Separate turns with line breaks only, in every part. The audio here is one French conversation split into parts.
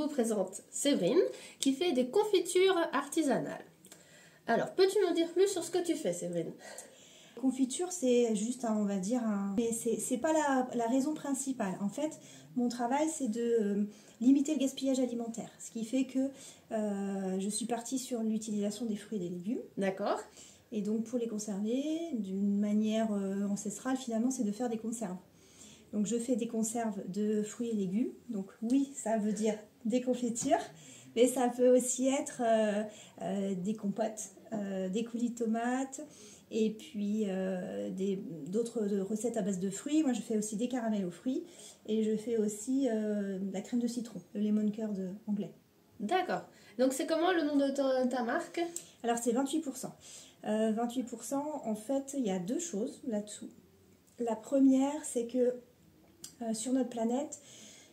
vous présente Séverine qui fait des confitures artisanales. Alors, peux-tu nous dire plus sur ce que tu fais, Séverine?
Confiture, c'est juste, on va dire, mais c'est pas la raison principale. En fait, mon travail, c'est de limiter le gaspillage alimentaire. Ce qui fait que je suis partie sur l'utilisation des fruits et des légumes.
D'accord.
Et donc, pour les conserver, d'une manière ancestrale, finalement, c'est de faire des conserves. Donc, je fais des conserves de fruits et légumes. Donc, oui, ça veut dire des confitures, mais ça peut aussi être des compotes, des coulis de tomates, et puis d'autres recettes à base de fruits. Moi, je fais aussi des caramels aux fruits, et je fais aussi la crème de citron, le lemon curd anglais.
D'accord. Donc, c'est comment le nom de ta marque?
Alors, c'est 28%. 28%, en fait, il y a deux choses là-dessous. La première, c'est que sur notre planète,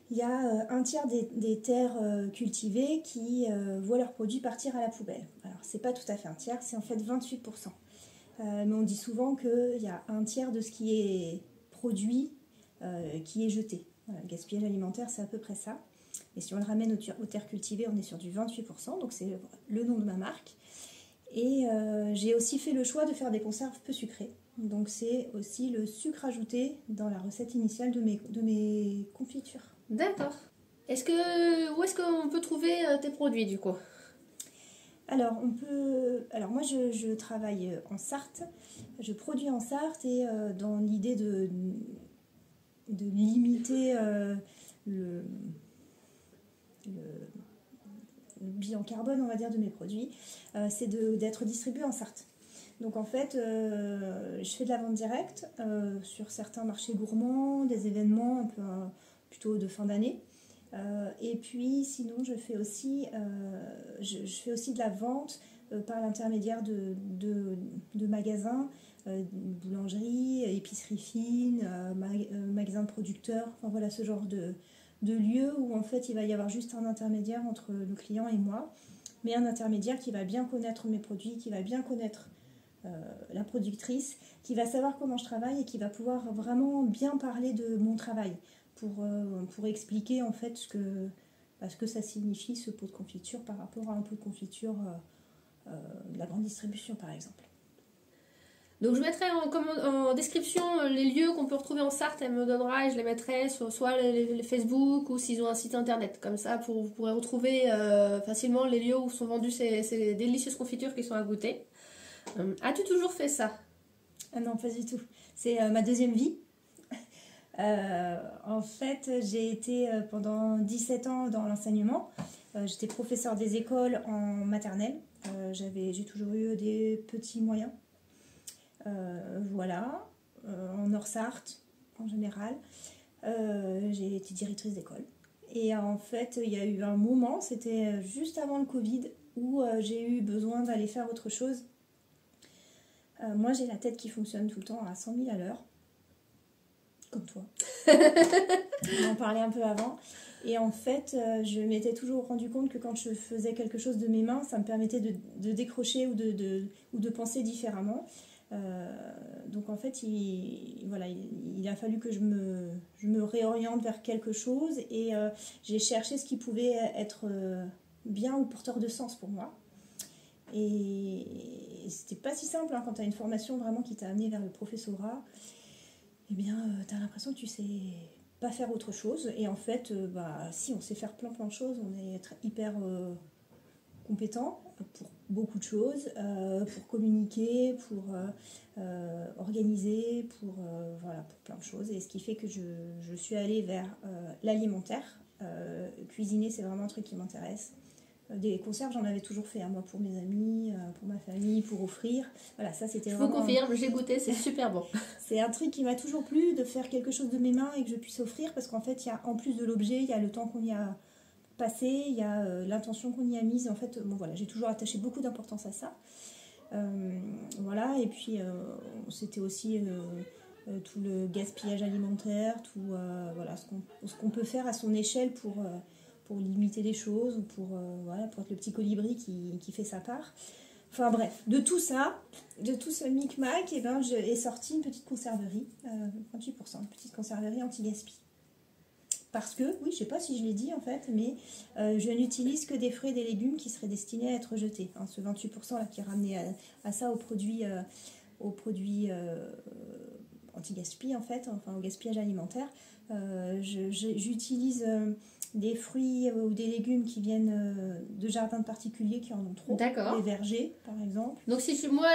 il y a un tiers des terres cultivées qui voient leurs produits partir à la poubelle. Alors, c'est pas tout à fait un tiers, c'est en fait 28%. Mais on dit souvent qu'il y a un tiers de ce qui est produit qui est jeté. Voilà, le gaspillage alimentaire, c'est à peu près ça. Et si on le ramène aux terres cultivées, on est sur du 28%, donc c'est le nom de ma marque. Et j'ai aussi fait le choix de faire des conserves peu sucrées. Donc c'est aussi le sucre ajouté dans la recette initiale de mes confitures.
D'accord. Où est-ce qu'on peut trouver tes produits du coup?
Alors moi je travaille en Sarthe, je produis en Sarthe et dans l'idée de limiter le bilan carbone, on va dire, de mes produits, c'est d'être distribué en Sarthe. Donc en fait, je fais de la vente directe sur certains marchés gourmands, des événements un peu plutôt de fin d'année. Et puis sinon, je fais aussi de la vente par l'intermédiaire de magasins, boulangeries, épiceries fines, magasins de producteurs, enfin voilà ce genre de lieux où en fait il va y avoir juste un intermédiaire entre le client et moi, mais un intermédiaire qui va bien connaître mes produits, qui va bien connaître la productrice, qui va savoir comment je travaille et qui va pouvoir vraiment bien parler de mon travail pour expliquer en fait ce que ça signifie ce pot de confiture par rapport à un pot de confiture de la grande distribution par exemple.
Donc je mettrai en description les lieux qu'on peut retrouver en Sarthe, elle me donnera et je les mettrai sur soit les Facebook ou s'ils ont un site internet. Comme ça, vous pourrez retrouver facilement les lieux où sont vendues ces délicieuses confitures qui sont à goûter. As-tu toujours fait ça?
Non, pas du tout. C'est ma deuxième vie. En fait, j'ai été pendant 17 ans dans l'enseignement. J'étais professeure des écoles en maternelle. J'ai toujours eu des petits moyens. Voilà, en Nord-Sarthe en général. J'ai été directrice d'école. Et en fait, il y a eu un moment, c'était juste avant le Covid, où j'ai eu besoin d'aller faire autre chose. Moi, j'ai la tête qui fonctionne tout le temps à 100 000 à l'heure. Comme toi. On en parlait un peu avant. Et en fait, je m'étais toujours rendu compte que quand je faisais quelque chose de mes mains, ça me permettait de décrocher ou de penser différemment. Donc en fait, il a fallu que je me réoriente vers quelque chose et j'ai cherché ce qui pouvait être bien ou porteur de sens pour moi. Et c'était pas si simple hein, quand tu as une formation vraiment qui t'a amené vers le professorat. Eh bien, tu as l'impression que tu sais pas faire autre chose. Et en fait, si, on sait faire plein de choses. On est hyper compétent pour beaucoup de choses, pour communiquer, pour organiser, pour plein de choses. Et ce qui fait que je suis allée vers l'alimentaire. Cuisiner, c'est vraiment un truc qui m'intéresse. Des conserves, j'en avais toujours fait, hein, moi, pour mes amis, pour ma famille, pour offrir. Voilà, ça c'était vraiment...
Je vous confirme, j'ai goûté, c'est super bon.
C'est un truc qui m'a toujours plu, de faire quelque chose de mes mains et que je puisse offrir, parce qu'en fait, en plus de l'objet, il y a le temps qu'on y a passé, il y a l'intention qu'on y a mise. En fait, bon voilà, j'ai toujours attaché beaucoup d'importance à ça. Voilà, et puis c'était aussi tout le gaspillage alimentaire, tout voilà, ce qu'on peut faire à son échelle pour limiter les choses ou pour être le petit colibri qui fait sa part. Enfin bref, de tout ça, de tout ce micmac, est sortie une petite conserverie, 28%, une petite conserverie anti-gaspi. Parce que, oui, je sais pas si je l'ai dit en fait, mais je n'utilise que des fruits et des légumes qui seraient destinés à être jetés. Hein, ce 28% là qui est ramené à ça, aux produits anti-gaspi en fait, enfin au gaspillage alimentaire. J'utilise des fruits ou des légumes qui viennent de jardins de particuliers qui en ont trop.
D'accord.
Des vergers par exemple.
Donc si moi,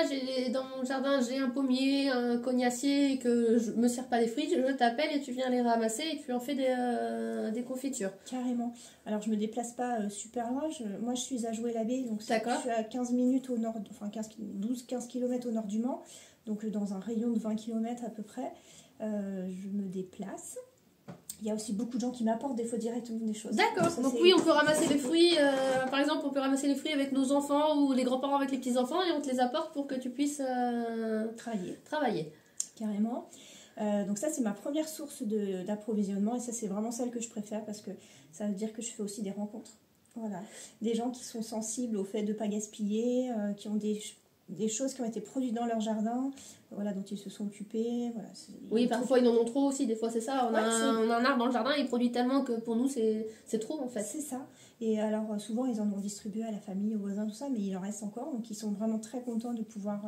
dans mon jardin, j'ai un pommier, un cognacier et que je me sers pas des fruits, je t'appelle et tu viens les ramasser et tu en fais des confitures.
Carrément. Alors je me déplace pas super loin. Moi je suis à Joué-l'Abbé, donc je
D'accord.
suis à 15 minutes au nord, enfin 12-15 km au nord du Mans, donc dans un rayon de 20 km à peu près. Je me déplace. Il y a aussi beaucoup de gens qui m'apportent des fois directement des choses.
D'accord. Donc oui, on peut ramasser les fruits. Par exemple, on peut ramasser les fruits avec nos enfants ou les grands-parents avec les petits-enfants et on te les apporte pour que tu puisses travailler.
Carrément. Donc ça, c'est ma première source d'approvisionnement et ça, c'est vraiment celle que je préfère parce que ça veut dire que je fais aussi des rencontres. Voilà. Des gens qui sont sensibles au fait de ne pas gaspiller, qui ont des choses qui ont été produites dans leur jardin, voilà, dont ils se sont occupés. Voilà,
oui, parfois ils en ont trop aussi, des fois c'est ça. On a un arbre dans le jardin, il produit tellement que pour nous c'est trop en fait.
C'est ça. Et alors souvent ils en ont distribué à la famille, aux voisins, tout ça, mais il en reste encore, donc ils sont vraiment très contents de pouvoir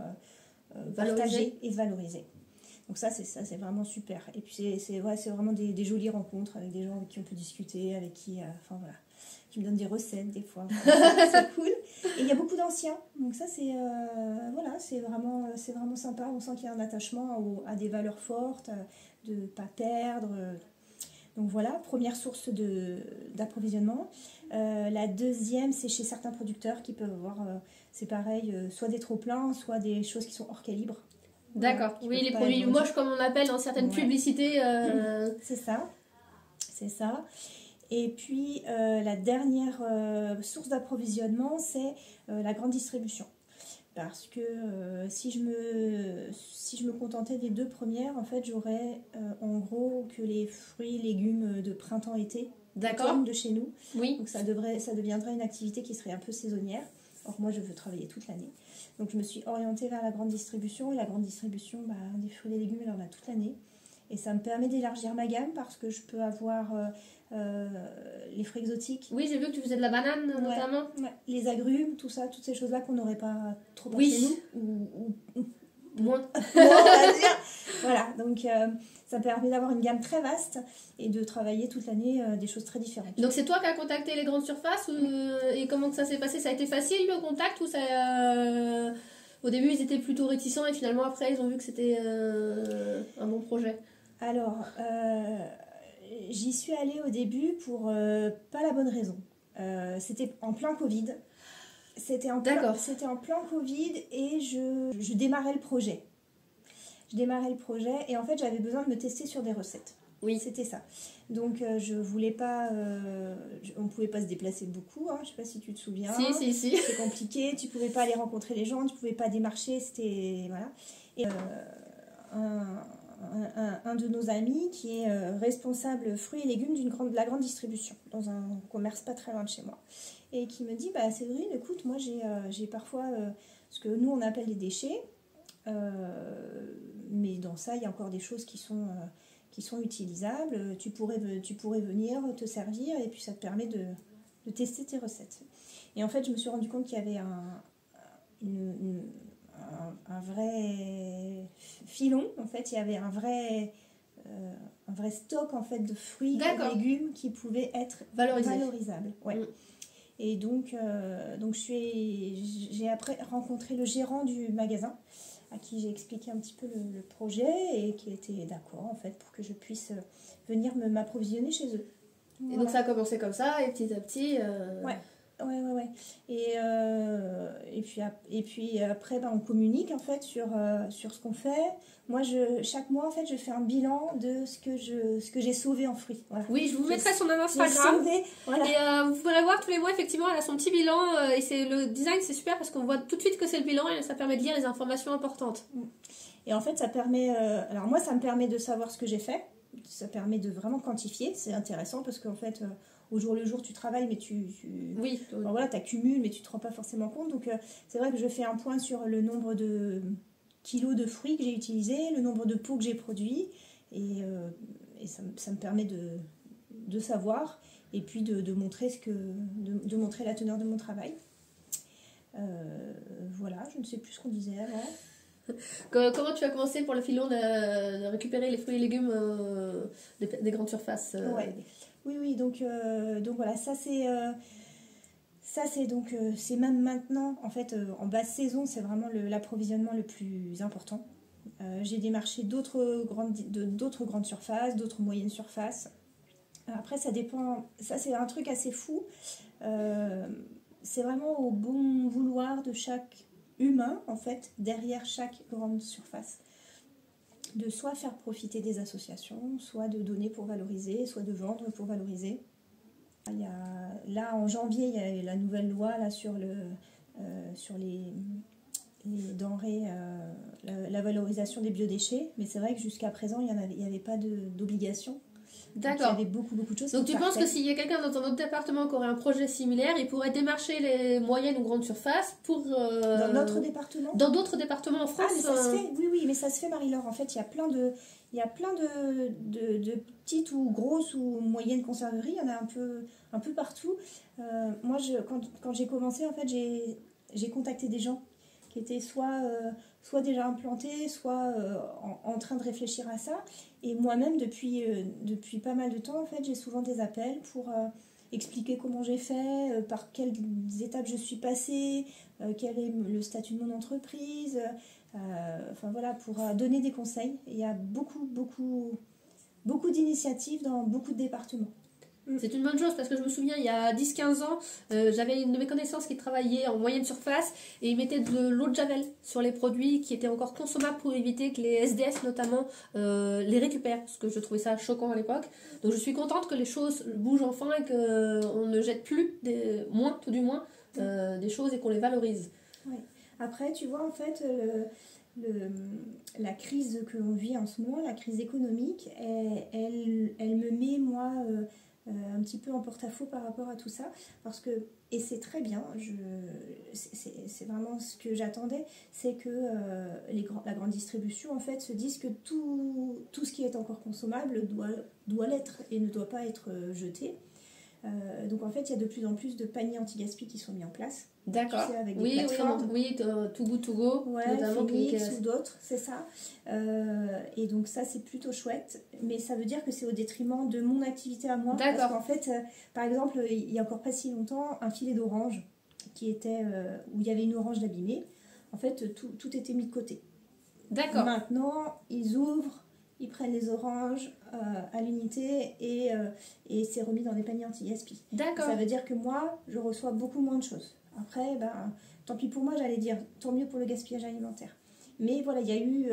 partager et valoriser. Donc ça c'est vraiment super. Et puis c'est vraiment des jolies rencontres avec des gens avec qui on peut discuter, avec qui, enfin voilà, qui me donnent des recettes des fois. Voilà, c'est cool. Et il y a beaucoup d'anciens, donc ça c'est voilà, c'est vraiment sympa. On sent qu'il y a un attachement à des valeurs fortes, de ne pas perdre. Donc voilà, première source d'approvisionnement. La deuxième, c'est chez certains producteurs qui peuvent avoir, c'est pareil, soit des trop-pleins, soit des choses qui sont hors calibre.
D'accord, oui, les produits moches comme on appelle dans certaines publicités.
C'est ça, c'est ça. Et puis la dernière source d'approvisionnement, c'est la grande distribution. Parce que si je me contentais des deux premières, en fait, j'aurais en gros que les fruits, légumes de printemps-été de chez nous.
Oui.
Donc ça deviendrait une activité qui serait un peu saisonnière. Or moi, je veux travailler toute l'année. Donc je me suis orientée vers la grande distribution. Et la grande distribution, des fruits et légumes, elle en a toute l'année. Et ça me permet d'élargir ma gamme parce que je peux avoir les fruits exotiques.
Oui, j'ai vu que tu faisais de la banane notamment.
Ouais. Les agrumes, tout ça, toutes ces choses-là qu'on n'aurait pas trop chez nous. Ou
moins.
On va dire. Voilà, donc ça me permet d'avoir une gamme très vaste et de travailler toute l'année des choses très différentes.
Donc c'est toi qui as contacté les grandes surfaces et comment que ça s'est passé? Ça a été facile le contact ou ça... Au début ils étaient plutôt réticents et finalement après ils ont vu que c'était un bon projet?
Alors, j'y suis allée au début pour pas la bonne raison. C'était en plein Covid. C'était en plein Covid et je démarrais le projet. Et en fait j'avais besoin de me tester sur des recettes.
Oui.
C'était ça. Donc je voulais pas... on ne pouvait pas se déplacer beaucoup, hein, je sais pas si tu te souviens.
Si.
C'était compliqué, tu pouvais pas aller rencontrer les gens, tu pouvais pas démarcher, c'était... Voilà. Et un de nos amis qui est responsable fruits et légumes de la grande distribution dans un commerce pas très loin de chez moi et qui me dit Séverine, écoute, moi j'ai parfois ce que nous on appelle des déchets, mais dans ça il y a encore des choses qui sont utilisables, tu pourrais venir te servir et puis ça te permet de tester tes recettes. Et en fait je me suis rendu compte qu'il y avait un vrai filon, en fait, il y avait un vrai stock en fait de fruits et de légumes qui pouvaient être valorisables. Ouais. Et donc j'ai après rencontré le gérant du magasin à qui j'ai expliqué un petit peu le projet et qui était d'accord en fait pour que je puisse venir m'approvisionner chez eux.
Voilà. Et donc ça a commencé comme ça et petit à petit...
Ouais. Et puis après on communique en fait sur ce qu'on fait. Moi chaque mois en fait je fais un bilan de ce que j'ai sauvé en fruits. Voilà.
Oui, je vous mettrai son Instagram.
Voilà.
Et vous pourrez voir tous les mois effectivement elle a son petit bilan et le design c'est super parce qu'on voit tout de suite que c'est le bilan et ça permet de lire les informations importantes.
Et en fait ça permet alors moi ça me permet de savoir ce que j'ai fait. Ça permet de vraiment quantifier, c'est intéressant parce qu'en fait au jour le jour tu travailles mais
oui.
Alors voilà, t'accumules mais tu te rends pas forcément compte, donc c'est vrai que je fais un point sur le nombre de kilos de fruits que j'ai utilisés, le nombre de pots que j'ai produits et ça me permet de savoir et puis de montrer de montrer la teneur de mon travail. Voilà, je ne sais plus ce qu'on disait avant.
Comment tu as commencé pour le filon de récupérer les fruits et légumes des grandes surfaces
Ouais. Oui, donc voilà, ça c'est donc c'est même maintenant en fait en basse saison, c'est vraiment l'approvisionnement le plus important. J'ai démarché d'autres grandes surfaces, d'autres moyennes surfaces. Après ça dépend, ça c'est un truc assez fou. C'est vraiment au bon vouloir de chaque humain en fait derrière chaque grande surface. De soit faire profiter des associations, soit de donner pour valoriser, soit de vendre pour valoriser. Là, en janvier, il y a la nouvelle loi là, sur les denrées, la valorisation des biodéchets. Mais c'est vrai que jusqu'à présent, il n'y avait pas d'obligation.
D'accord.
Il y avait beaucoup de choses.
Donc tu penses que s'il y a quelqu'un dans un autre département qui aurait un projet similaire, il pourrait démarcher les moyennes ou grandes surfaces pour...
Dans notre département ?
Dans d'autres départements en France.
Ah, mais ça se fait, oui, mais ça se fait, Marie-Laure. En fait, il y a plein de petites ou grosses ou moyennes conserveries. Il y en a un peu partout. Moi, quand j'ai commencé, en fait, j'ai contacté des gens qui étaient soit déjà implantés, soit en train de réfléchir à ça. Et moi-même, depuis pas mal de temps, en fait, j'ai souvent des appels pour expliquer comment j'ai fait, par quelles étapes je suis passée, quel est le statut de mon entreprise, enfin voilà, pour donner des conseils. Et il y a beaucoup d'initiatives dans beaucoup de départements.
C'est une bonne chose parce que je me souviens, il y a 10-15 ans, j'avais une de mes connaissances qui travaillait en moyenne surface et il mettait de l'eau de javel sur les produits qui étaient encore consommables pour éviter que les SDF notamment les récupèrent, parce que je trouvais ça choquant à l'époque. Donc je suis contente que les choses bougent enfin et qu'on ne jette plus, tout du moins, des choses et qu'on les valorise.
Ouais. Après, tu vois, en fait, la crise que l'on vit en ce moment, la crise économique, elle me met, moi... un petit peu en porte-à-faux par rapport à tout ça, parce que, et c'est très bien, c'est vraiment ce que j'attendais, c'est que la grande distribution en fait se dise que tout ce qui est encore consommable doit l'être et ne doit pas être jeté. Donc en fait il y a de plus en plus de paniers anti-gaspi qui sont mis en place.
D'accord.
Tu sais, avec des plateformes.
Oui, Too Good To Go,
ouais,
notamment
Phoenix ou d'autres, c'est ça. Et donc ça c'est plutôt chouette, mais ça veut dire que c'est au détriment de mon activité à moi.
D'accord.
Parce qu'en fait, par exemple, il y a encore pas si longtemps, un filet d'orange qui était où il y avait une orange d'abîmée. En fait, tout était mis de côté.
D'accord.
Maintenant, ils ouvrent. Ils prennent les oranges à l'unité et c'est remis dans des paniers anti-gaspi.
D'accord.
Ça veut dire que moi, je reçois beaucoup moins de choses. Après, tant pis pour moi, j'allais dire, tant mieux pour le gaspillage alimentaire. Mais voilà, il y a eu,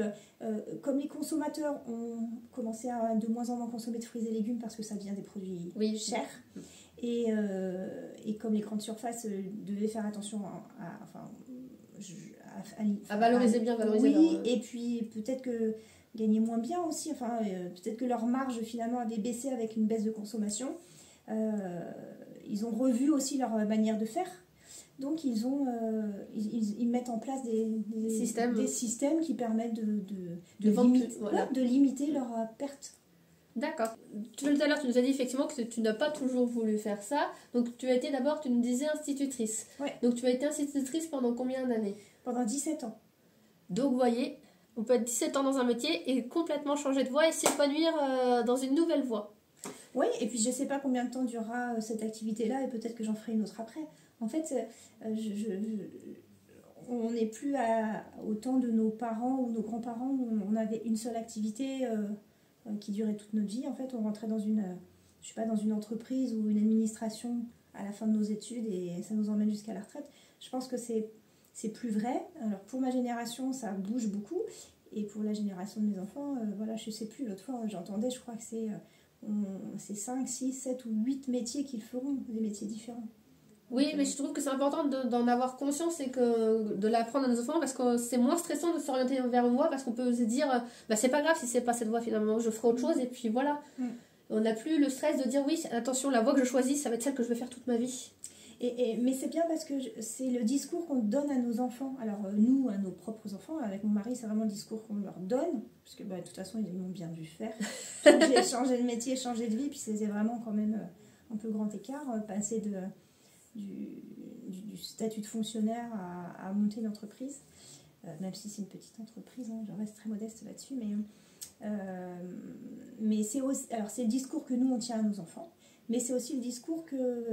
comme les consommateurs ont commencé à de moins en moins consommer de fruits et légumes parce que ça devient des produits chers, et comme les grandes surfaces devaient faire attention à valoriser bien. Oui, et puis peut-être que gagner moins bien aussi, peut-être que leur marge finalement avait baissé avec une baisse de consommation. Ils ont revu aussi leur manière de faire. Donc ils mettent en place des systèmes qui permettent de limiter leur perte.
D'accord. Tout à l'heure, tu nous as dit effectivement que tu n'as pas toujours voulu faire ça. Donc tu as été d'abord, tu nous disais, institutrice.
Ouais.
Donc tu as été institutrice pendant combien d'années ?
Pendant 17 ans.
Donc vous voyez, on peut être 17 ans dans un métier et complètement changer de voie et s'épanouir dans une nouvelle voie.
Oui, et puis je ne sais pas combien de temps durera cette activité-là et peut-être que j'en ferai une autre après. En fait, on n'est plus au temps de nos parents ou nos grands-parents où on avait une seule activité qui durait toute notre vie. En fait, on rentrait dans une entreprise ou une administration à la fin de nos études et ça nous emmène jusqu'à la retraite. Je pense que c'est plus vrai. Alors pour ma génération, ça bouge beaucoup. Et pour la génération de mes enfants, voilà, je ne sais plus, l'autre fois j'entendais, je crois que c'est 5, 6, 7 ou 8 métiers qu'ils feront, des métiers différents.
Oui, mais je trouve que c'est important d'en avoir conscience et de l'apprendre à nos enfants parce que c'est moins stressant de s'orienter vers une voie parce qu'on peut se dire c'est pas grave si c'est pas cette voie finalement, je ferai autre chose et puis voilà. On n'a plus le stress de dire oui, attention, la voie que je choisis, ça va être celle que je vais faire toute ma vie.
Mais c'est bien parce que c'est le discours qu'on donne à nos enfants. Alors nous, à nos propres enfants, avec mon mari, c'est vraiment le discours qu'on leur donne. Parce que de toute façon, ils m'ont bien vu faire. Changer de métier, changer de vie. Puis c'était vraiment quand même un peu grand écart. Passer du statut de fonctionnaire à monter une entreprise. Même si c'est une petite entreprise, hein, je reste très modeste là-dessus. Mais c'est aussi, alors c'est le discours que nous, on tient à nos enfants. Mais c'est aussi le discours que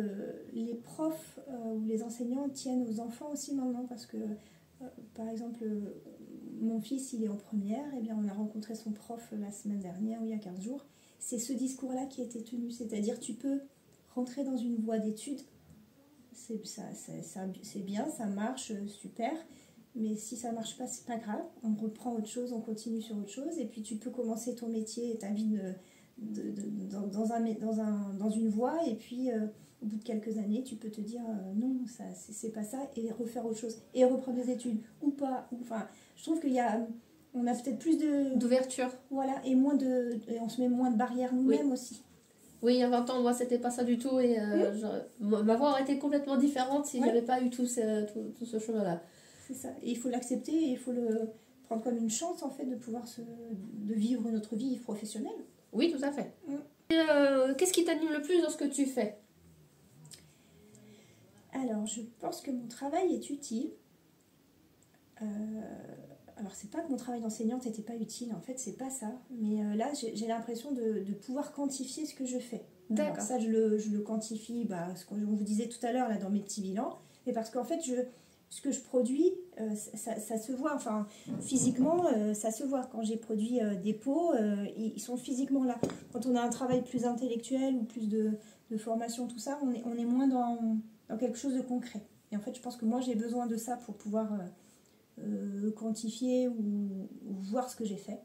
les profs ou les enseignants tiennent aux enfants aussi maintenant. Parce que, par exemple, mon fils, il est en première. Et bien, on a rencontré son prof la semaine dernière, ou il y a 15 jours. C'est ce discours-là qui a été tenu. C'est-à-dire, tu peux rentrer dans une voie d'études. C'est bien, ça marche, super. Mais si ça marche pas, c'est pas grave. On reprend autre chose, on continue sur autre chose. Et puis, tu peux commencer ton métier et ta vie dans une voie, et puis au bout de quelques années tu peux te dire non, ça c'est pas ça, et refaire autre chose et reprendre des études ou pas, enfin je trouve on a peut-être plus
d'ouverture,
voilà, et on se met moins de barrières nous-mêmes aussi.
Oui, il y a 20 ans, moi, c'était pas ça du tout, et ma voix aurait été complètement différente si j'avais pas eu tout ce chemin-là.
C'est ça, et il faut l'accepter, et il faut le prendre comme une chance, en fait, de pouvoir de vivre notre vie professionnelle.
Oui, tout à fait. Qu'est-ce qui t'anime le plus dans ce que tu fais?
Alors, je pense que mon travail est utile. Alors, c'est pas que mon travail d'enseignante n'était pas utile, en fait, c'est pas ça. Mais là, j'ai l'impression de pouvoir quantifier ce que je fais.
D'accord.
Alors, ça, je le quantifie, ce qu'on vous disait tout à l'heure, là, dans mes petits bilans. Mais parce qu'en fait, ce que je produis, ça se voit, enfin physiquement, ça se voit. Quand j'ai produit des pots, ils sont physiquement là. Quand on a un travail plus intellectuel ou plus de formation, tout ça, on est moins dans quelque chose de concret. Et en fait, je pense que moi, j'ai besoin de ça pour pouvoir quantifier ou voir ce que j'ai fait.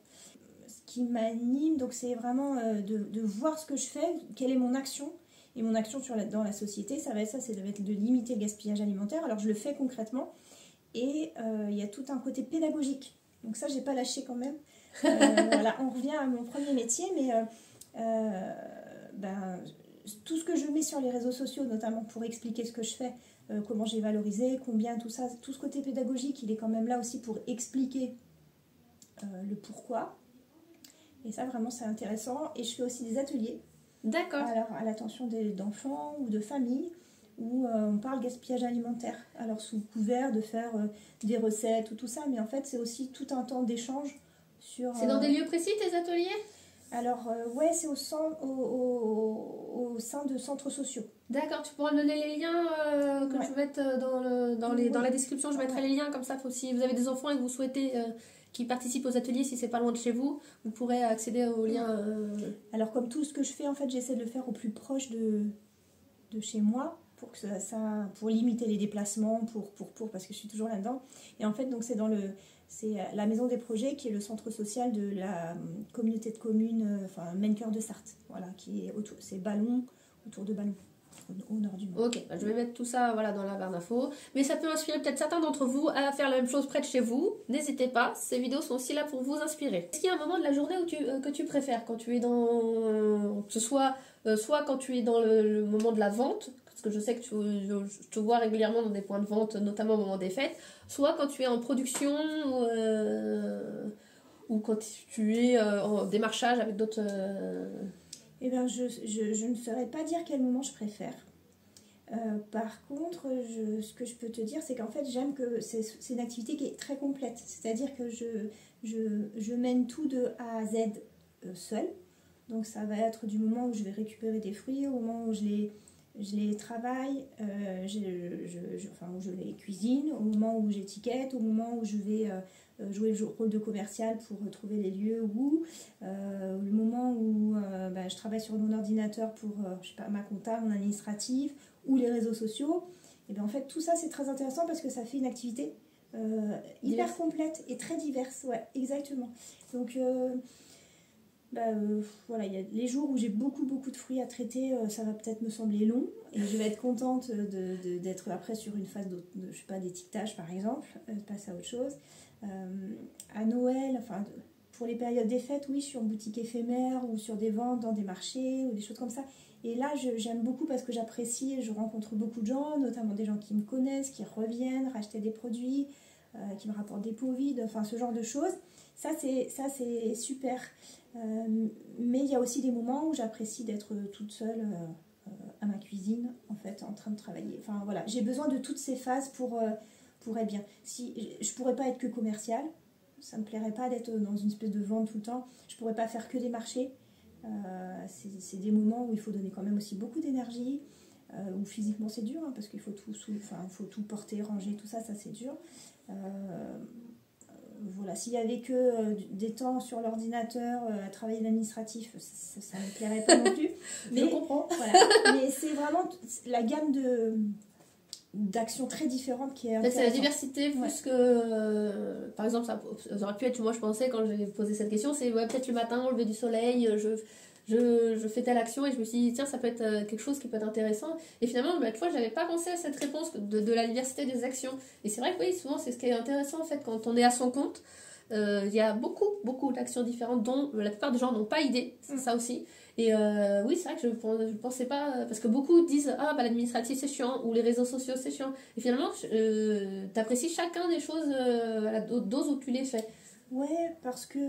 Ce qui m'anime, donc, c'est vraiment de voir ce que je fais, quelle est mon action. Et mon action dans la société, ça va être de limiter le gaspillage alimentaire. Alors je le fais concrètement. Et il y a tout un côté pédagogique. Donc ça, j'ai pas lâché quand même. Voilà, on revient à mon premier métier, mais tout ce que je mets sur les réseaux sociaux, notamment pour expliquer ce que je fais, comment j'ai valorisé, combien, tout ça, tout ce côté pédagogique, il est quand même là aussi pour expliquer le pourquoi. Et ça, vraiment, c'est intéressant. Et je fais aussi des ateliers.
D'accord.
Alors, à l'attention d'enfants ou de familles, où on parle gaspillage alimentaire. Alors, sous couvert de faire des recettes ou tout ça, mais en fait, c'est aussi tout un temps d'échange sur...
C'est dans des lieux précis, tes ateliers?
Alors, ouais, c'est au sein de centres sociaux.
D'accord, tu pourras me donner les liens que je vais mettre dans la description. Je mettrai les liens, comme ça, si vous avez des enfants et que vous souhaitez... qui participent aux ateliers, si c'est pas loin de chez vous, vous pourrez accéder aux liens.
Alors comme tout ce que je fais, en fait, j'essaie de le faire au plus proche de chez moi, pour que pour limiter les déplacements, parce que je suis toujours là-dedans. Et en fait, donc c'est la Maison des Projets, qui est le centre social de la communauté de communes, Maine Cœur de Sarthe, voilà, qui est c'est Ballon, autour de Ballon. Au nord du monde.
Ok, je vais mettre tout ça dans la barre d'infos. Mais ça peut inspirer peut-être certains d'entre vous à faire la même chose près de chez vous. N'hésitez pas, ces vidéos sont aussi là pour vous inspirer. Est-ce qu'il y a un moment de la journée que tu préfères, quand tu es dans... que ce soit quand tu es dans le moment de la vente, parce que je sais que je te vois régulièrement dans des points de vente, notamment au moment des fêtes, soit quand tu es en production ou quand tu es en démarchage avec d'autres...
Eh bien, je ne saurais pas dire quel moment je préfère. Par contre, ce que je peux te dire, c'est qu'en fait, j'aime que c'est une activité qui est très complète. C'est-à-dire que je mène tout de A à Z seule. Donc, ça va être du moment où je vais récupérer des fruits, au moment où je les travaille, où je les cuisine, au moment où j'étiquette, au moment où je vais... jouer le rôle de commercial pour trouver les lieux le moment où je travaille sur mon ordinateur pour ma compta, mon administratif ou les réseaux sociaux. Et bien en fait tout ça c'est très intéressant parce que ça fait une activité hyper complète et très diverse. Ouais, exactement. Donc voilà, il y a les jours où j'ai beaucoup de fruits à traiter, ça va peut-être me sembler long et je vais être contente d'être après sur une phase d'étiquetage par exemple, passer à autre chose. À Noël, pour les périodes des fêtes, oui, je suis en boutique éphémère ou sur des ventes dans des marchés ou des choses comme ça. Et là, j'aime beaucoup parce que j'apprécie, je rencontre beaucoup de gens, notamment des gens qui me connaissent, qui reviennent racheter des produits, qui me rapportent des pots vides, enfin ce genre de choses. Ça, c'est super. Mais il y a aussi des moments où j'apprécie d'être toute seule à ma cuisine, en fait, en train de travailler. Enfin voilà, j'ai besoin de toutes ces phases pour être bien. Si, je ne pourrais pas être que commerciale, ça ne me plairait pas d'être dans une espèce de vente tout le temps. Je ne pourrais pas faire que des marchés. C'est des moments où il faut donner quand même aussi beaucoup d'énergie, où physiquement c'est dur, hein, parce qu'il faut tout porter, ranger, tout ça, c'est dur. Voilà, s'il y avait que des temps sur l'ordinateur à travailler l'administratif, ça ne me plairait pas non plus. Mais,
je comprends.
Voilà. Mais c'est vraiment la gamme d'actions très différentes qui est
intéressante. C'est la diversité plus que... par exemple, ça aurait pu être, moi je pensais quand j'ai posé cette question, c'est peut-être le matin, au lever du soleil, je fais telle action et je me suis dit, tiens, ça peut être quelque chose qui peut être intéressant. Et finalement, tu vois, je n'avais pas pensé à cette réponse de la diversité des actions. Et c'est vrai que oui, souvent, c'est ce qui est intéressant, en fait, quand on est à son compte. Il y a beaucoup d'actions différentes dont la plupart des gens n'ont pas idée, c'est ça aussi. Et oui, c'est vrai que je pensais pas, parce que beaucoup disent, ah, bah l'administratif c'est chiant, ou les réseaux sociaux c'est chiant. Et finalement, t'apprécies chacun des choses à la dose où tu les fais.
Ouais, parce que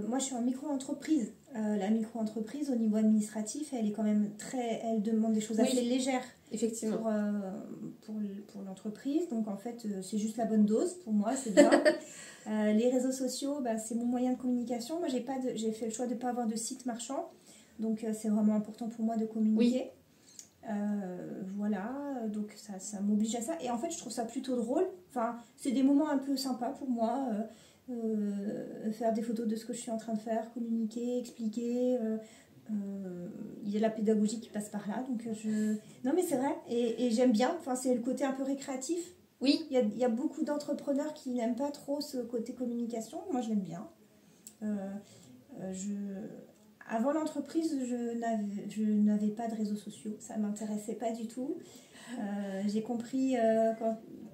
moi je suis en micro-entreprise. La micro-entreprise au niveau administratif, elle est quand même elle demande des choses assez légères.
Effectivement.
Pour l'entreprise. Donc en fait, c'est juste la bonne dose pour moi, c'est bien. Les réseaux sociaux, bah, c'est mon moyen de communication. Moi j'ai fait le choix de ne pas avoir de site marchand. Donc c'est vraiment important pour moi de communiquer. Voilà, donc ça m'oblige à ça. Et en fait, je trouve ça plutôt drôle. Enfin, c'est des moments un peu sympas pour moi. Faire des photos de ce que je suis en train de faire, communiquer, expliquer. Il y a la pédagogie qui passe par là. Donc non, mais c'est vrai. Et j'aime bien. Enfin, c'est le côté un peu récréatif.
Oui.
Il y a beaucoup d'entrepreneurs qui n'aiment pas trop ce côté communication. Moi, je l'aime bien. Avant l'entreprise, je n'avais pas de réseaux sociaux. Ça ne m'intéressait pas du tout. J'ai compris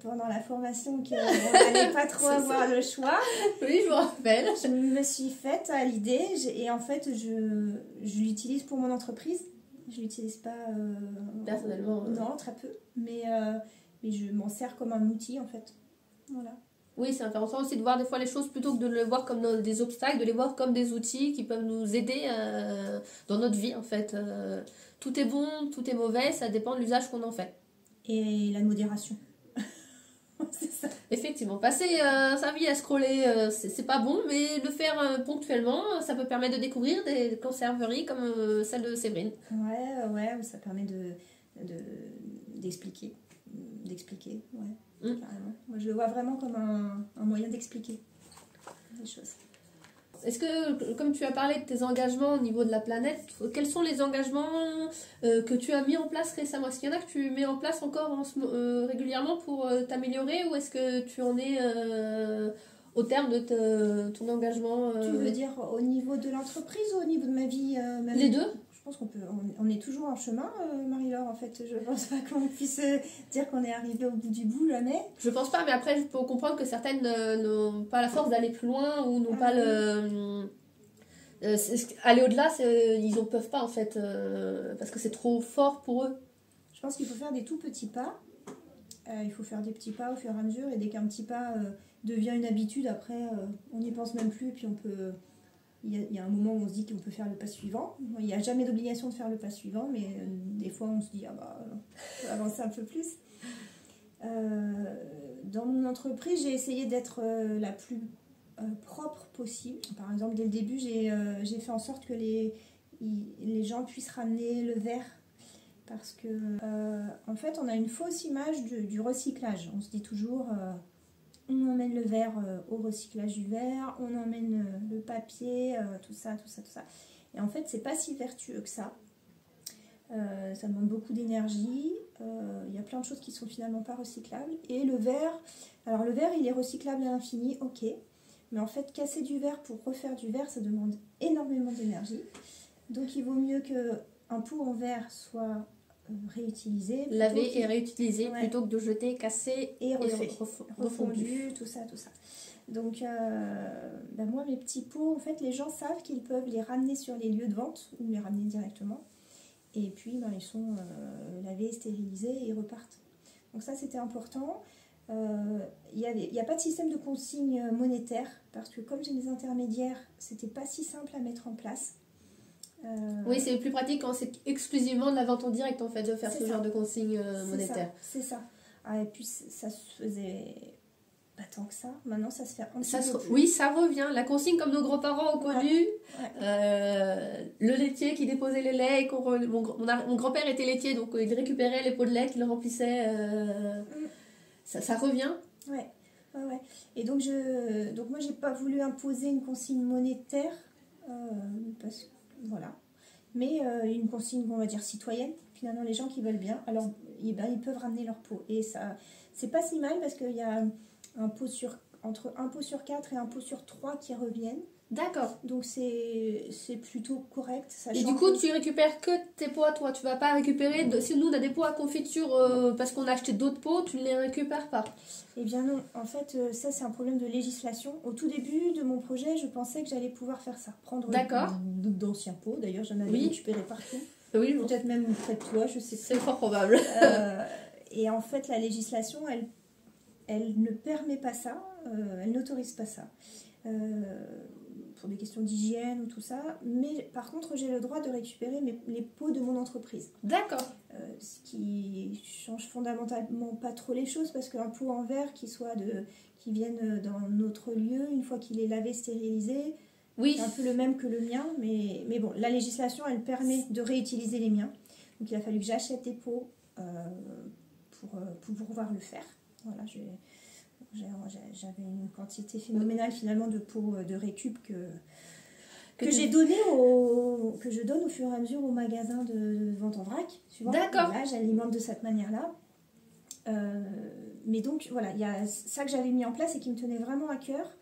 pendant la formation qu'on n'allait pas trop avoir le choix.
Oui, je me rappelle.
Je me suis faite à l'idée et en fait, je l'utilise pour mon entreprise. Je ne l'utilise pas...
personnellement.
Non, très peu. Mais je m'en sers comme un outil, en fait. Voilà.
Oui, c'est intéressant aussi de voir des fois les choses plutôt que de les voir comme des obstacles, de les voir comme des outils qui peuvent nous aider dans notre vie en fait. Tout est bon, tout est mauvais, ça dépend de l'usage qu'on en fait.
Et la modération. C'est ça.
Effectivement, passer sa vie à scroller, c'est pas bon, mais le faire ponctuellement, ça peut permettre de découvrir des conserveries comme celle de Séverine.
Ouais, ça permet d'expliquer. Ouais. Carrément. Moi, je le vois vraiment comme un moyen d'expliquer des choses.
Est-ce que, comme tu as parlé de tes engagements au niveau de la planète, quels sont les engagements que tu as mis en place récemment? Est-ce qu'il y en a que tu mets en place encore régulièrement pour t'améliorer, ou est-ce que tu en es au terme de ton engagement
Tu veux dire au niveau de l'entreprise ou au niveau de ma vie
Les deux.
Je pense on est toujours en chemin, Marie-Laure, en fait. Je pense pas qu'on puisse dire qu'on est arrivé au bout du bout, jamais.
Je pense pas, mais après, je peux comprendre que certaines n'ont pas la force d'aller plus loin ou n'ont pas le... aller au-delà, ils en peuvent pas, en fait, parce que c'est trop fort pour eux.
Je pense qu'il faut faire des tout petits pas. Il faut faire des petits pas au fur et à mesure. Et dès qu'un petit pas devient une habitude, après, on n'y pense même plus. Et puis on peut... Il y a un moment où on se dit qu'on peut faire le pas suivant. Il n'y a jamais d'obligation de faire le pas suivant, mais des fois on se dit, on peut avancer un peu plus. Dans mon entreprise, j'ai essayé d'être la plus propre possible. Par exemple, dès le début, j'ai fait en sorte que les gens puissent ramener le verre. Parce que, en fait, on a une fausse image du recyclage. On se dit toujours... on emmène le verre au recyclage du verre, on emmène le papier, tout ça. Et en fait, c'est pas si vertueux que ça. Ça demande beaucoup d'énergie. Il y a plein de choses qui sont finalement pas recyclables. Et le verre, il est recyclable à l'infini, ok. Mais en fait, casser du verre pour refaire du verre, ça demande énormément d'énergie. Donc, il vaut mieux qu'un pot en verre soit... réutilisé,
laver et réutiliser plutôt que de jeter, casser
et refondu, tout ça. Donc, moi, mes petits pots, en fait, les gens savent qu'ils peuvent les ramener sur les lieux de vente ou les ramener directement. Et puis, ils sont lavés, stérilisés et ils repartent. Donc ça, c'était important. Il n'y a pas de système de consigne monétaire parce que comme j'ai des intermédiaires, c'était pas si simple à mettre en place.
Oui, c'est plus pratique quand c'est exclusivement de la vente en direct en fait de faire ce genre de consigne monétaire.
C'est ça. Ah, et puis ça se faisait pas tant que ça. Maintenant, ça se fait un petit peu plus.
Oui, ça revient. La consigne comme nos grands-parents ont connu. Le laitier qui déposait les laits. Et mon grand-père était laitier, donc il récupérait les pots de lait qu'il remplissait. Ça revient.
Ouais. Et donc moi, j'ai pas voulu imposer une consigne monétaire parce que voilà. Mais une consigne, on va dire, citoyenne. Finalement, les gens qui veulent bien, alors ils peuvent ramener leur pot. Et ça, c'est pas si mal parce qu'il y a entre un pot sur 4 et un pot sur 3 qui reviennent.
D'accord.
Donc c'est plutôt correct.
Et du coup, tu récupères que tes pots à toi. Tu vas pas récupérer. Si nous, on a des pots à confiture parce qu'on a acheté d'autres pots, tu ne les récupères pas.
Eh bien non. En fait, ça, c'est un problème de législation. Au tout début de mon projet, je pensais que j'allais pouvoir faire ça. Prendre d'anciens pots. D'ailleurs, j'en avais récupéré partout.
Oui,
peut-être même près de toi, je sais pas.
C'est fort probable.
Et en fait, la législation, elle ne permet pas ça. Elle n'autorise pas ça. Pour des questions d'hygiène ou tout ça. Mais par contre, j'ai le droit de récupérer les pots de mon entreprise.
D'accord.
Ce qui change fondamentalement pas trop les choses parce qu'un pot en verre qui vienne dans notre lieu, une fois qu'il est lavé, stérilisé, c'est un peu le même que le mien. Mais bon, la législation, elle permet de réutiliser les miens. Donc il a fallu que j'achète des pots pour pouvoir le faire. Voilà, j'avais une quantité phénoménale finalement de pots de récup que je donne au fur et à mesure au magasin de vente en vrac.
D'accord.
Là, j'alimente de cette manière-là. Mais donc voilà, il y a ça que j'avais mis en place et qui me tenait vraiment à cœur.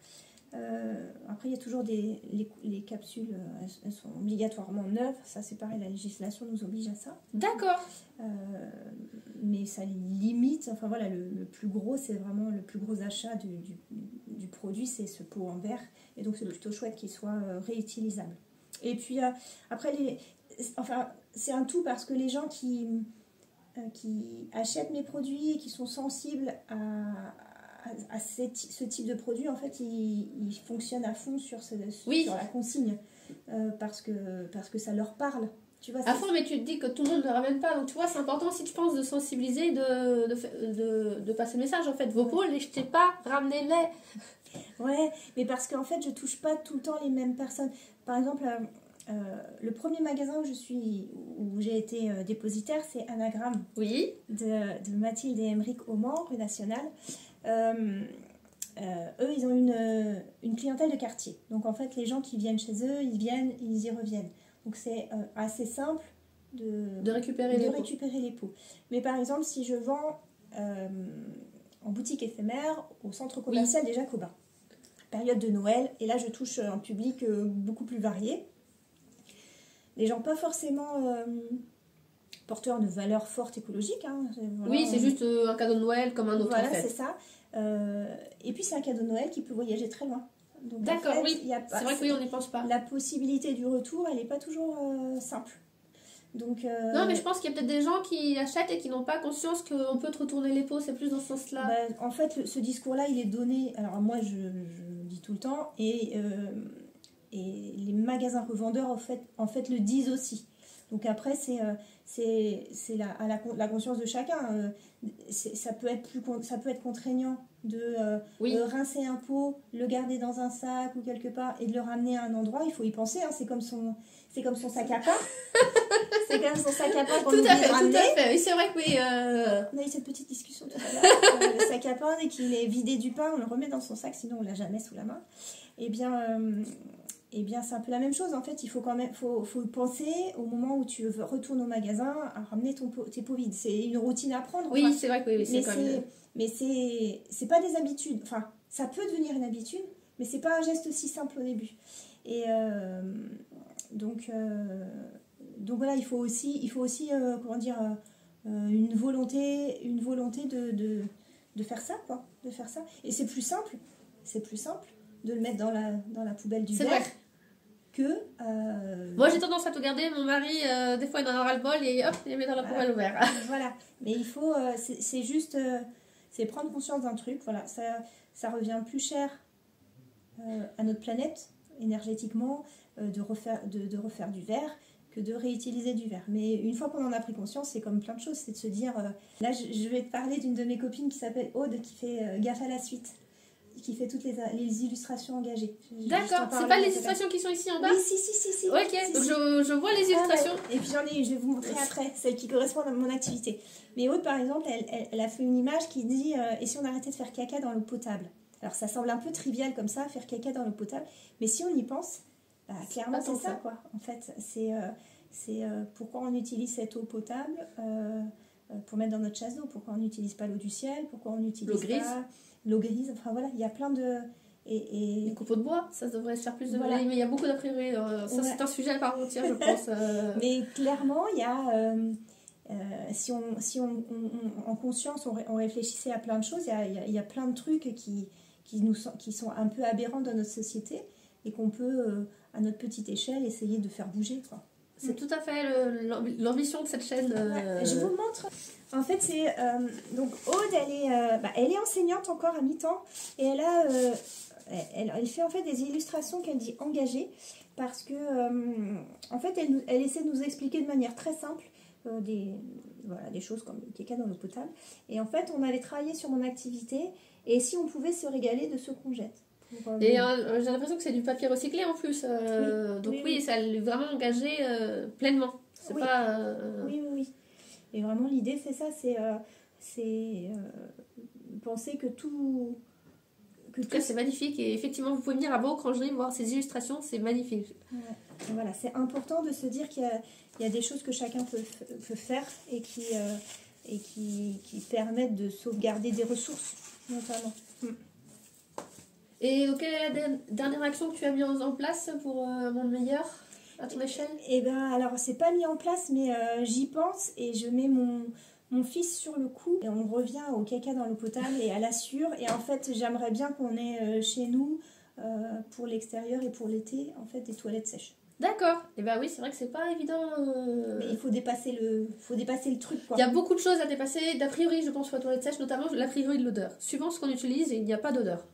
Après, il y a toujours les capsules, elles sont obligatoirement neuves. Ça, c'est pareil, la législation nous oblige à ça.
D'accord.
Mais ça limite, enfin voilà, le plus gros, c'est vraiment le plus gros achat du produit, c'est ce pot en verre. Et donc, c'est plutôt chouette qu'il soit réutilisable. Et puis, après, c'est un tout parce que les gens qui achètent mes produits et qui sont sensibles à ce type de produit, en fait, ils fonctionnent à fond sur la consigne parce que ça leur parle. Tu vois,
à fond, mais tu te dis que tout le monde ne le ramène pas. Donc, tu vois, c'est important si tu penses de sensibiliser, de passer le message. En fait, vos pots, les jetez pas, ramenez-les.
Ouais, mais parce qu'en fait, je touche pas tout le temps les mêmes personnes. Par exemple, le premier magasin où j'ai été dépositaire, c'est Anagramme.
Oui.
De Mathilde et Émeric au Mans, rue Nationale. Eux, ils ont une clientèle de quartier. Donc, en fait, les gens qui viennent chez eux, ils viennent, ils y reviennent. Donc, c'est assez simple de récupérer les pots. Mais par exemple, si je vends en boutique éphémère au centre commercial des Jacobins, période de Noël, et là, je touche un public beaucoup plus varié. Les gens pas forcément porteurs de valeurs fortes écologiques. Hein.
Voilà, oui, c'est juste un cadeau de Noël comme un autre.
Voilà, c'est ça. Et puis, c'est un cadeau de Noël qui peut voyager très loin.
D'accord, en fait, oui. C'est vrai que oui, on n'y pense pas.
La possibilité du retour, elle n'est pas toujours simple. Donc,
non, mais je pense qu'il y a peut-être des gens qui achètent et qui n'ont pas conscience qu'on peut te retourner les pots, c'est plus dans ce sens-là.
En fait, ce discours-là, il est donné... Alors moi, je le dis tout le temps, et les magasins revendeurs, en fait le disent aussi. Donc après, c'est la conscience de chacun. Ça peut être contraignant de rincer un pot, le garder dans un sac ou quelque part et de le ramener à un endroit. Il faut y penser, hein. C'est comme son sac à pain. C'est comme son sac à pain qu'on oublie de ramener. Tout à fait.
Oui, c'est vrai que oui.
On a eu cette petite discussion tout à l'heure. Le sac à pain, dès qu'il est vidé du pain, on le remet dans son sac, sinon on l'a jamais sous la main. Eh bien, c'est un peu la même chose. En fait, il faut quand même faut penser au moment où tu retournes au magasin à ramener tes pots vides. C'est une routine à prendre.
Oui, enfin, c'est vrai que oui.
Mais c'est pas des habitudes. Enfin, ça peut devenir une habitude, mais c'est pas un geste si simple au début. Et donc voilà, il faut aussi comment dire, une volonté de faire ça, quoi. De faire ça. Et c'est plus simple c'est plus simple de le mettre dans la poubelle du
C'est
verre
vrai.
que...
Moi, j'ai tendance à tout garder. Mon mari, des fois, il en aura le bol et hop, il le met dans la poubelle au verre.
Voilà, mais il faut, c'est juste, c'est prendre conscience d'un truc, voilà, ça revient plus cher à notre planète, énergétiquement, de refaire du verre que de réutiliser du verre. Mais une fois qu'on en a pris conscience, c'est comme plein de choses, c'est de se dire, là je vais te parler d'une de mes copines qui s'appelle Aude, qui fait Gaffe à la suite, qui fait toutes les illustrations engagées.
D'accord, c'est pas les illustrations qui sont ici en bas?
Oui, si.
Ok,
Si,
donc
si.
je vois les illustrations.
Ouais. Et puis j'en ai une, je vais vous montrer après, celle qui correspond à mon activité. Mais Aude, par exemple, elle a fait une image qui dit et si on arrêtait de faire caca dans l'eau potable? Alors ça semble un peu trivial comme ça, faire caca dans l'eau potable, mais si on y pense, bah, clairement c'est ça, quoi. En fait, c'est pourquoi on utilise cette eau potable pour mettre dans notre chasse d'eau, pourquoi on n'utilise pas l'eau du ciel, pourquoi on n'utilise pas l'eau grise, enfin voilà, il y a plein de...
Les copeaux de bois, ça devrait se faire plus de...
Voilà.
Mais il y a beaucoup d'a priori, ça
Ouais.
c'est un sujet à part entière, je pense.
Mais clairement, il y a... si on en conscience, on réfléchissait à plein de choses, il y a plein de trucs qui sont un peu aberrants dans notre société et qu'on peut, à notre petite échelle, essayer de faire bouger, quoi.
C'est tout à fait l'ambition de cette chaîne.
Ouais, je vous montre. En fait, c'est donc Aude, elle est enseignante encore à mi-temps et elle fait en fait des illustrations qu'elle dit engagées parce que en fait, elle essaie de nous expliquer de manière très simple des choses comme le caca dans l'eau potable. Et en fait, on avait travaillé sur mon activité et si on pouvait se régaler de ce qu'on jette.
Et j'ai l'impression que c'est du papier recyclé en plus. Donc oui, ça l'est vraiment engagé pleinement. C'est pas...
Oui. Et vraiment, l'idée, c'est ça, c'est penser que tout...
En tout cas, c'est magnifique. Et effectivement, vous pouvez venir à Beaucrangerie voir ces illustrations, c'est magnifique.
Ouais. Voilà, c'est important de se dire qu'il y a des choses que chacun peut faire et qui permettent de sauvegarder des ressources, notamment.
Et donc, quelle est la dernière action que tu as mise en place pour un monde meilleur à ton échelle?
Eh bien, alors, c'est pas mis en place, mais j'y pense et je mets mon fils sur le coup. Et on revient au caca dans l'eau potable et à l'assure. Et en fait, j'aimerais bien qu'on ait chez nous, pour l'extérieur et pour l'été, en fait, des toilettes sèches.
D'accord. Et ben oui, c'est vrai que c'est pas évident.
Mais il faut dépasser le truc, quoi.
Il y a beaucoup de choses à dépasser. D'a priori, je pense aux toilettes sèches, notamment l'a priori de l'odeur. Suivant ce qu'on utilise, il n'y a pas d'odeur.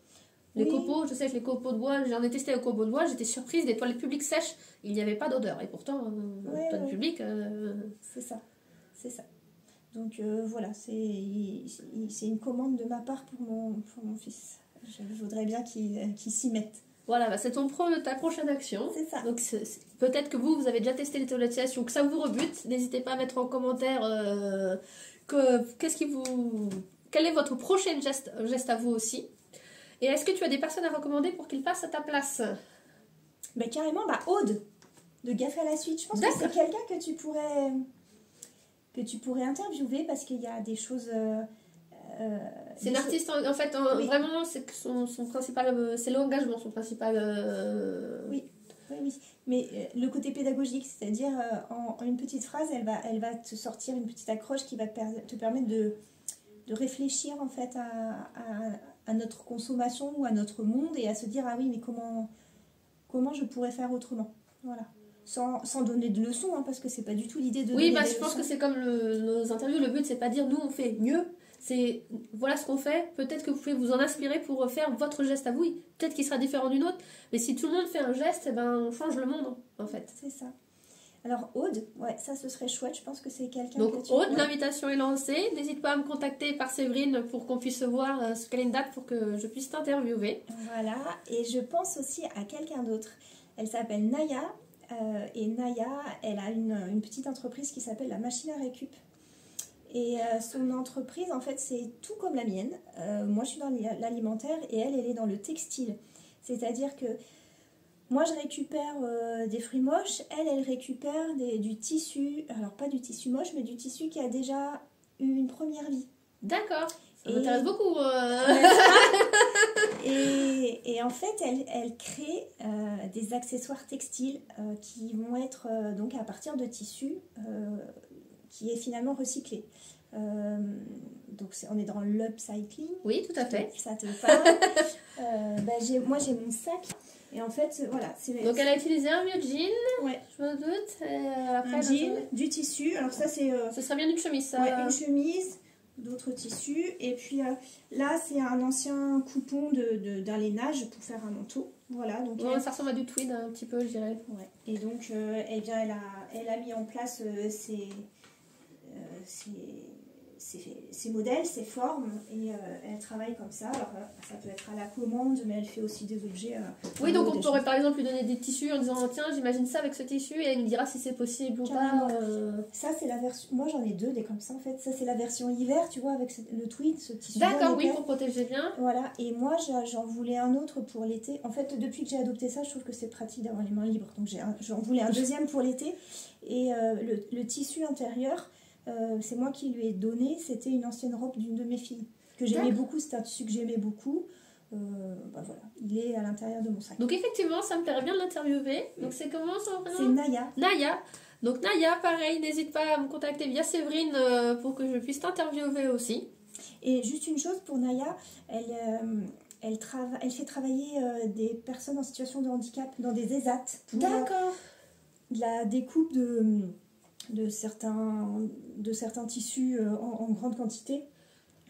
Les copeaux, je sais que les copeaux de bois, j'en ai testé les copeaux de bois, j'étais surprise, des toilettes publiques sèches, il n'y avait pas d'odeur. Et pourtant, toilettes publiques...
C'est ça. Donc voilà, c'est une commande de ma part pour mon fils. Je voudrais bien qu'il s'y mette.
Voilà, bah c'est ta prochaine action.
C'est ça.
Donc peut-être que vous avez déjà testé les toilettes sèches ou que ça vous rebute. N'hésitez pas à mettre en commentaire quel est votre prochain geste à vous aussi. Et est-ce que tu as des personnes à recommander pour qu'ils passent à ta place?
Carrément, Aude, de Gaffe à la suite. Je pense que c'est quelqu'un que tu pourrais interviewer parce qu'il y a des choses...
c'est une artiste, en fait, vraiment, c'est son principal... c'est l'engagement, son principal...
Oui. Mais le côté pédagogique, c'est-à-dire en une petite phrase, elle va te sortir une petite accroche qui va te permettre de réfléchir en fait à notre consommation ou à notre monde et à se dire ah oui mais comment je pourrais faire autrement, voilà, sans donner de leçons hein, parce que c'est pas du tout l'idée de donner des leçons.
Je pense que c'est comme nos interviews, le but c'est pas dire nous on fait mieux, c'est voilà ce qu'on fait, peut-être que vous pouvez vous en inspirer pour faire votre geste à vous, peut-être qu'il sera différent d'une autre, mais si tout le monde fait un geste, on change le monde en fait.
C'est ça. Alors Aude, ça ce serait chouette, je pense que c'est quelqu'un
donc Aude, l'invitation est lancée, n'hésite pas à me contacter par Séverine pour qu'on puisse voir quelle est une date pour que je puisse t'interviewer.
Voilà, et je pense aussi à quelqu'un d'autre, elle s'appelle Naya, et Naya, elle a une petite entreprise qui s'appelle la Machine à Récup. Et son entreprise, en fait, c'est tout comme la mienne. Moi, je suis dans l'alimentaire et elle est dans le textile. C'est-à-dire que moi, je récupère des fruits moches. Elle récupère du tissu. Alors, pas du tissu moche, mais du tissu qui a déjà eu une première vie.
D'accord. Ça m'intéresse beaucoup.
Et en fait, elle crée des accessoires textiles qui vont être donc à partir de tissus qui est finalement recyclé. Donc on est dans l'upcycling.
Oui, tout à fait.
Ça te parle. Moi j'ai mon sac. Et en fait, voilà.
Donc elle a utilisé un vieux jean,
ouais.
Je me doute. Et après,
un jean, du tissu. Alors ça c'est...
Ce serait bien une chemise, ça.
Ouais, une chemise, d'autres tissus. Et puis là c'est un ancien coupon d'un lainage pour faire un manteau. Voilà. Donc
ouais, ça ressemble à du tweed un petit peu, je dirais.
Ouais. Et donc, eh bien, elle a mis en place ses modèles, ses formes, et elle travaille comme ça. Alors, ça peut être à la commande, mais elle fait aussi des objets.
Oui, donc on pourrait par exemple lui donner des tissus en disant tiens, j'imagine ça avec ce tissu, et elle nous dira si c'est possible ou pas.
Ça, c'est la version. Moi, j'en ai deux des comme ça en fait. Ça, c'est la version hiver, tu vois, avec le tweed, ce tissu.
D'accord, oui, pour protéger bien.
Voilà, et moi, j'en voulais un autre pour l'été. En fait, depuis que j'ai adopté ça, je trouve que c'est pratique d'avoir les mains libres. Donc, j'en voulais un deuxième pour l'été. Et le tissu intérieur. C'est moi qui lui ai donné, c'était une ancienne robe d'une de mes filles que j'aimais beaucoup, c'était un tissu que j'aimais beaucoup. Voilà, il est à l'intérieur de mon sac.
Donc effectivement, ça me plairait bien de l'interviewer. Donc c'est comment son prénom ?
C'est Naya.
Naya. Donc Naya, pareil, n'hésite pas à me contacter via Séverine pour que je puisse t'interviewer aussi.
Et juste une chose pour Naya, elle fait travailler des personnes en situation de handicap dans des ESAT.
D'accord.
De la découpe de certains tissus en grande quantité.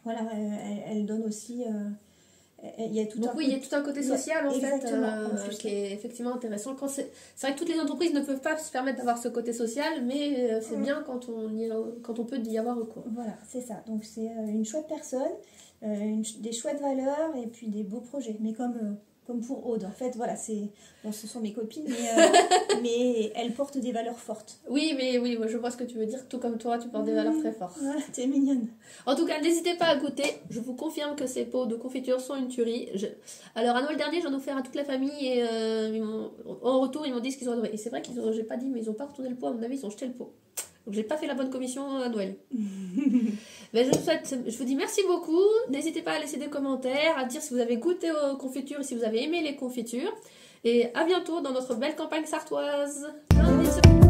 Voilà, elle donne aussi... il y a tout
il y a tout un côté social en fait
plus,
qui est effectivement intéressant. C'est vrai que toutes les entreprises ne peuvent pas se permettre d'avoir ce côté social, mais c'est bien quand on peut y avoir recours.
Voilà, c'est ça. Donc c'est une chouette personne, des chouettes valeurs et puis des beaux projets. Mais comme pour Aude, en fait, voilà, ce sont mes copines, mais elles portent des valeurs fortes.
Oui, je vois ce que tu veux dire. Tout comme toi, tu portes des valeurs très fortes.
Voilà, t'es mignonne.
En tout cas, n'hésitez pas à goûter. Je vous confirme que ces pots de confiture sont une tuerie. Alors, à Noël dernier, j'en ai offert à toute la famille et en retour, ils m'ont dit ce qu'ils ont adoré. Et c'est vrai j'ai pas dit, mais ils n'ont pas retourné le pot. À mon avis, ils ont jeté le pot. Donc, j'ai pas fait la bonne commission à Noël. Mais je vous dis merci beaucoup. N'hésitez pas à laisser des commentaires, à dire si vous avez goûté aux confitures et si vous avez aimé les confitures. Et à bientôt dans notre belle campagne sartoise. Plein de bisous.